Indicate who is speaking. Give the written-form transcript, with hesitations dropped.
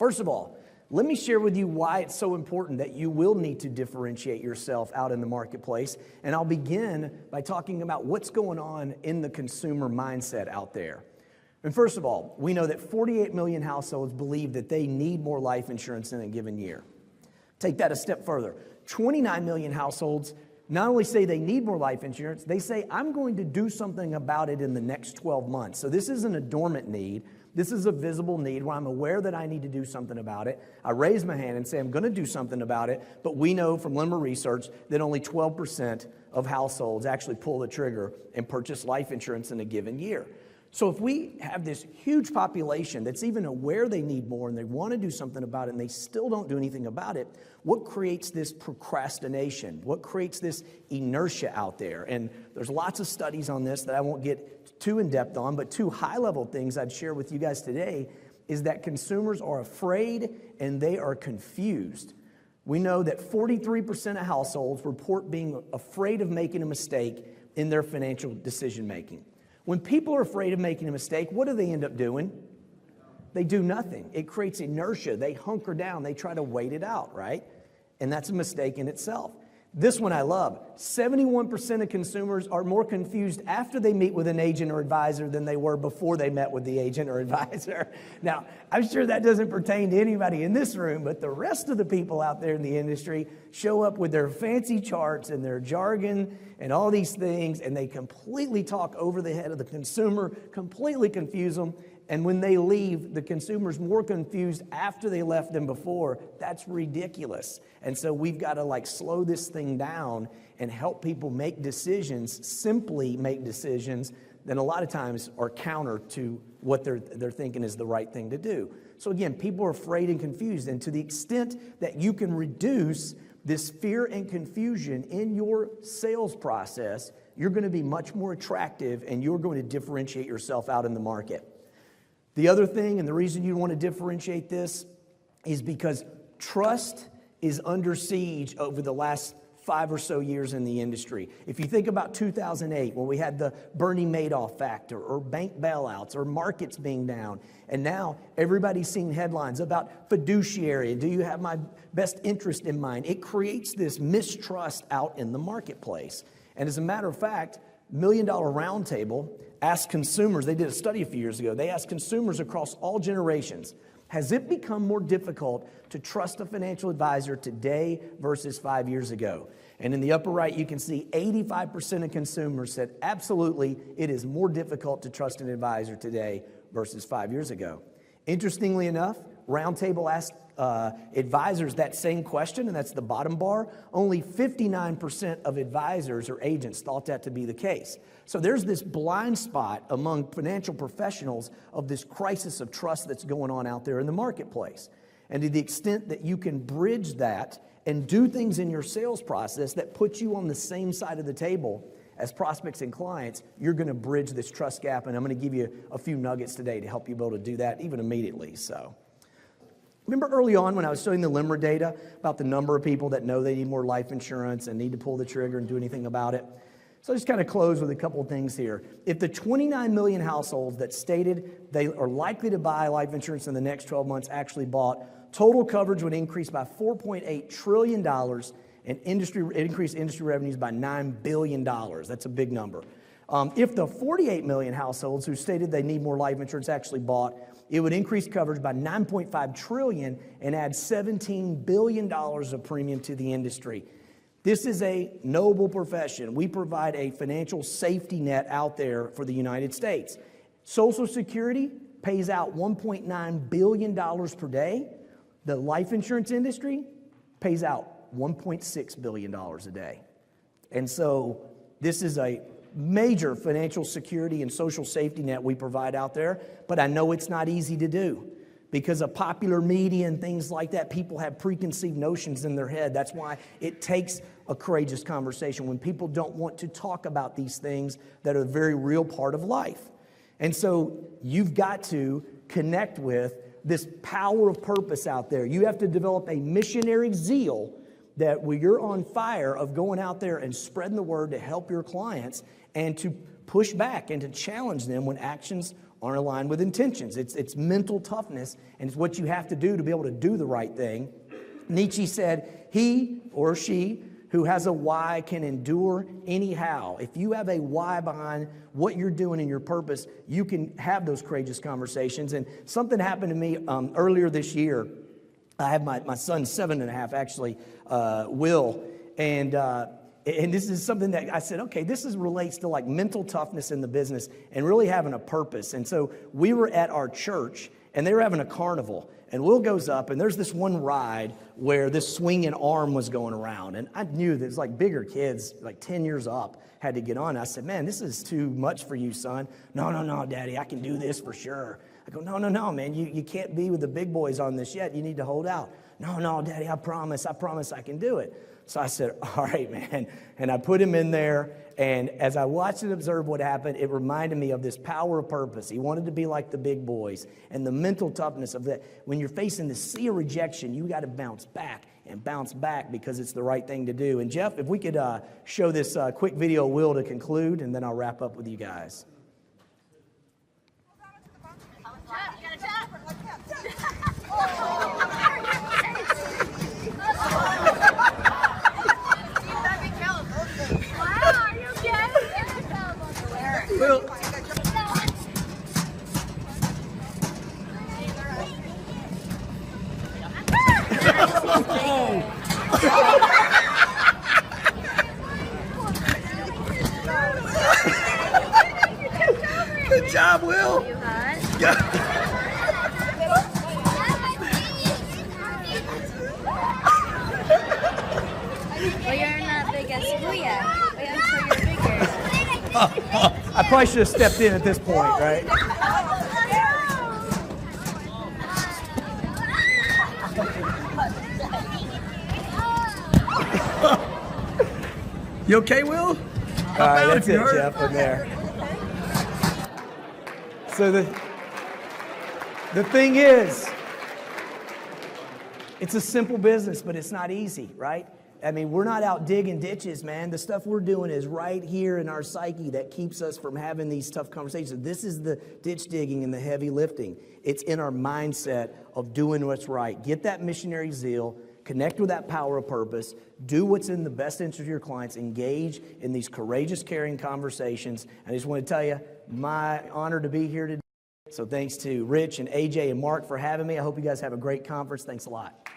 Speaker 1: First of all, let me share with you why it's so important that you will need to differentiate yourself out in the marketplace. And I'll begin by talking about what's going on in the consumer mindset out there. And first of all, we know that 48 million households believe that they need more life insurance in a given year. Take that a step further. 29 million households not only say they need more life insurance, they say, I'm going to do something about it in the next 12 months. So this isn't a dormant need. This is a visible need where I'm aware that I need to do something about it. I raise my hand and say I'm going to do something about it, but we know from Limra research that only 12% of households actually pull the trigger and purchase life insurance in a given year. So if we have this huge population that's even aware they need more and they want to do something about it and they still don't do anything about it, what creates this procrastination? What creates this inertia out there? And there's lots of studies on this that I won't get too in-depth on, but two high-level things I'd share with you guys today is that consumers are afraid and they are confused. We know that 43% of households report being afraid of making a mistake in their financial decision-making. When people are afraid of making a mistake, what do they end up doing? They do nothing. It creates inertia. They hunker down. They try to wait it out, right? And that's a mistake in itself. This one I love. 71% of consumers are more confused after they meet with an agent or advisor than they were before they met with the agent or advisor. Now, I'm sure that doesn't pertain to anybody in this room, but the rest of the people out there in the industry show up with their fancy charts and their jargon and all these things, and they completely talk over the head of the consumer, completely confuse them. And when they leave, the consumer's more confused after they left than before. That's ridiculous. And so we've got to slow this thing down and help people make decisions, simply make decisions that a lot of times are counter to what they're thinking is the right thing to do. So again, people are afraid and confused. And to the extent that you can reduce this fear and confusion in your sales process, you're going to be much more attractive and you're going to differentiate yourself out in the market. The other thing, and the reason you want to differentiate this, is because trust is under siege over the last 5 or so years in the industry. If you think about 2008, when we had the Bernie Madoff factor, or bank bailouts, or markets being down, and now everybody's seeing headlines about fiduciary, do you have my best interest in mind? It creates this mistrust out in the marketplace. And as a matter of fact, $1 Million Roundtable asked consumers, they did a study a few years ago, they asked consumers across all generations, has it become more difficult to trust a financial advisor today versus 5 years ago? And in the upper right, you can see 85% of consumers said absolutely it is more difficult to trust an advisor today versus 5 years ago. Interestingly enough, Roundtable asked advisors that same question, and that's the bottom bar. Only 59% of advisors or agents thought that to be the case. So there's this blind spot among financial professionals of this crisis of trust that's going on out there in the marketplace. And to the extent that you can bridge that and do things in your sales process that put you on the same side of the table as prospects and clients, you're going to bridge this trust gap. And I'm going to give you a few nuggets today to help you be able to do that even immediately. So remember early on when I was showing the Limra data about the number of people that know they need more life insurance and need to pull the trigger and do anything about it? So I'll just kind of close with a couple of things here. If the 29 million households that stated they are likely to buy life insurance in the next 12 months actually bought, total coverage would increase by $4.8 trillion and increase industry revenues by $9 billion. That's a big number. If the 48 million households who stated they need more life insurance actually bought, it would increase coverage by $9.5 trillion and add $17 billion of premium to the industry. This is a noble profession. We provide a financial safety net out there for the United States. Social Security pays out $1.9 billion per day. The life insurance industry pays out $1.6 billion a day. And so this is a major financial security and social safety net we provide out there, but I know it's not easy to do. Because of popular media and things like that, people have preconceived notions in their head. That's why it takes a courageous conversation when people don't want to talk about these things that are a very real part of life. And so you've got to connect with this power of purpose out there. You have to develop a missionary zeal that when you're on fire of going out there and spreading the word to help your clients and to push back and to challenge them when actions aren't aligned with intentions. It's mental toughness, and it's what you have to do to be able to do the right thing. Nietzsche said, he or she who has a why can endure anyhow. If you have a why behind what you're doing and your purpose, you can have those courageous conversations. And something happened to me earlier this year. I have my son, 7.5, actually, Will, and this is something that I said, okay, relates to like mental toughness in the business and really having a purpose. And so we were at our church, and they were having a carnival. And Will goes up, and there's this one ride where this swinging arm was going around. And I knew that it's like bigger kids, like 10 years up, had to get on. I said, man, this is too much for you, son. No, Daddy, I can do this for sure. I go, no, man, you can't be with the big boys on this yet. You need to hold out. No, Daddy, I promise I can do it. So I said, all right, man. And I put him in there. And as I watched and observed what happened, it reminded me of this power of purpose. He wanted to be like the big boys. And the mental toughness of that. When you're facing the sea of rejection, you got to bounce back because it's the right thing to do. And Jeff, if we could show this quick video of Will to conclude, and then I'll wrap up with you guys. Will. Good job, Will.
Speaker 2: Well, you're not big as school yet. Wait until you're bigger.
Speaker 1: I probably should have stepped in at this point, right? You okay, Will? All right, that's it, Jeff, in there. So the thing is, it's a simple business, but it's not easy, right? I mean, we're not out digging ditches, man. The stuff we're doing is right here in our psyche that keeps us from having these tough conversations. This is the ditch digging and the heavy lifting. It's in our mindset of doing what's right. Get that missionary zeal, connect with that power of purpose, do what's in the best interest of your clients, engage in these courageous, caring conversations. I just want to tell you, my honor to be here today. So thanks to Rich and AJ and Mark for having me. I hope you guys have a great conference. Thanks a lot.